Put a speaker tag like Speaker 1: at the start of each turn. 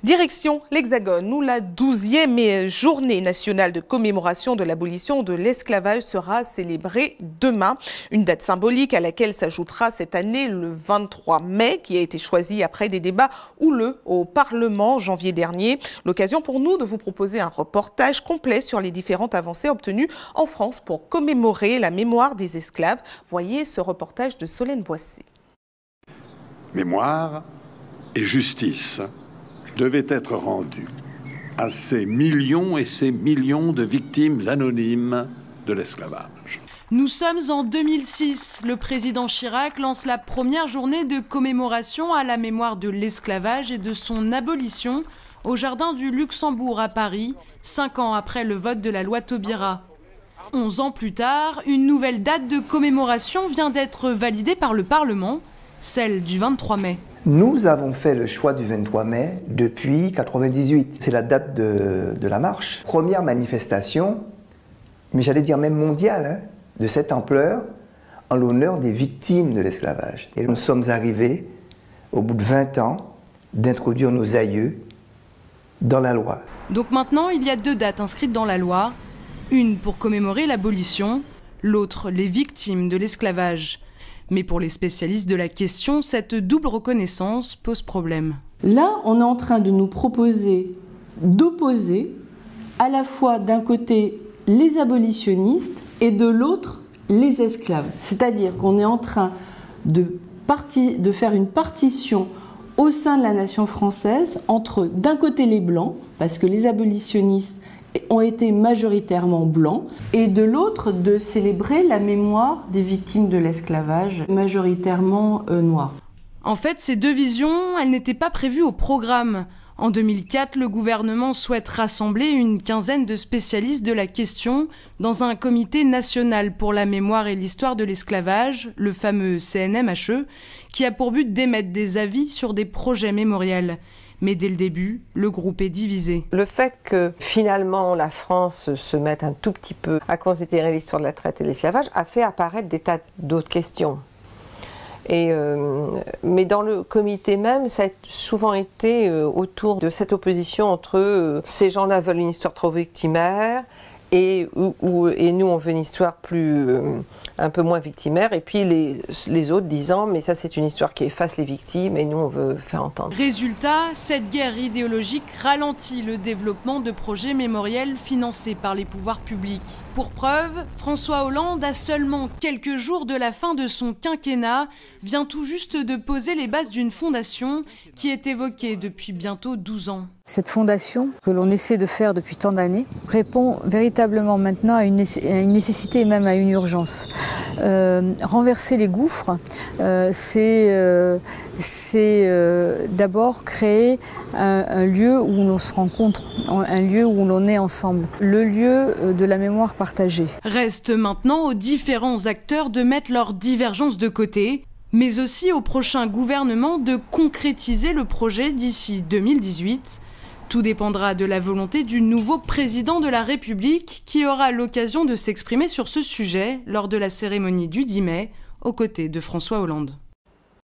Speaker 1: Direction l'Hexagone, où la 12e journée nationale de commémoration de l'abolition de l'esclavage sera célébrée demain. Une date symbolique à laquelle s'ajoutera cette année le 23 mai, qui a été choisi après des débats houleux au Parlement janvier dernier. L'occasion pour nous de vous proposer un reportage complet sur les différentes avancées obtenues en France pour commémorer la mémoire des esclaves. Voyez ce reportage de Solène Boissé.
Speaker 2: Mémoire et justice devaient être rendues à ces millions et ces millions de victimes anonymes de l'esclavage.
Speaker 3: Nous sommes en 2006. Le président Chirac lance la première journée de commémoration à la mémoire de l'esclavage et de son abolition au Jardin du Luxembourg à Paris, 5 ans après le vote de la loi Taubira. 11 ans plus tard, une nouvelle date de commémoration vient d'être validée par le Parlement, celle du 23 mai.
Speaker 4: Nous avons fait le choix du 23 mai depuis 1998. C'est la date de la marche. Première manifestation, mais j'allais dire même mondiale, de cette ampleur, en l'honneur des victimes de l'esclavage. Et nous sommes arrivés, au bout de 20 ans, d'introduire nos aïeux dans la loi.
Speaker 3: Donc maintenant, il y a 2 dates inscrites dans la loi. Une pour commémorer l'abolition, l'autre les victimes de l'esclavage. Mais pour les spécialistes de la question, cette double reconnaissance pose problème.
Speaker 5: Là, on est en train de nous proposer d'opposer à la fois d'un côté les abolitionnistes et de l'autre les esclaves. C'est-à-dire qu'on est en train de faire une partition au sein de la nation française entre d'un côté les blancs, parce que les abolitionnistes ont été majoritairement blancs, et de l'autre de célébrer la mémoire des victimes de l'esclavage, majoritairement noirs.
Speaker 3: En fait, ces 2 visions, elles n'étaient pas prévues au programme. En 2004, le gouvernement souhaite rassembler une quinzaine de spécialistes de la question dans un comité national pour la mémoire et l'histoire de l'esclavage, le fameux CNMHE, qui a pour but d'émettre des avis sur des projets mémoriels. Mais dès le début, le groupe est divisé.
Speaker 6: Le fait que finalement la France se mette un tout petit peu à considérer l'histoire de la traite et de l'esclavage a fait apparaître des tas d'autres questions. Mais dans le comité même, ça a souvent été autour de cette opposition entre ces gens-là veulent une histoire trop victimaire et nous on veut une histoire un peu moins victimaire, et puis les autres disant mais ça c'est une histoire qui efface les victimes et nous on veut faire entendre.
Speaker 3: Résultat, cette guerre idéologique ralentit le développement de projets mémoriels financés par les pouvoirs publics. Pour preuve, François Hollande, à seulement quelques jours de la fin de son quinquennat, vient tout juste de poser les bases d'une fondation qui est évoquée depuis bientôt 12 ans.
Speaker 7: Cette fondation, que l'on essaie de faire depuis tant d'années, répond véritablement maintenant à une nécessité et même à une urgence. Renverser les gouffres, c'est d'abord créer un lieu où l'on se rencontre, un lieu où l'on est ensemble, le lieu de la mémoire partagée.
Speaker 3: Reste maintenant aux différents acteurs de mettre leurs divergences de côté, mais aussi au prochain gouvernement de concrétiser le projet d'ici 2018. Tout dépendra de la volonté du nouveau président de la République qui aura l'occasion de s'exprimer sur ce sujet lors de la cérémonie du 10 mai, aux côtés de François Hollande.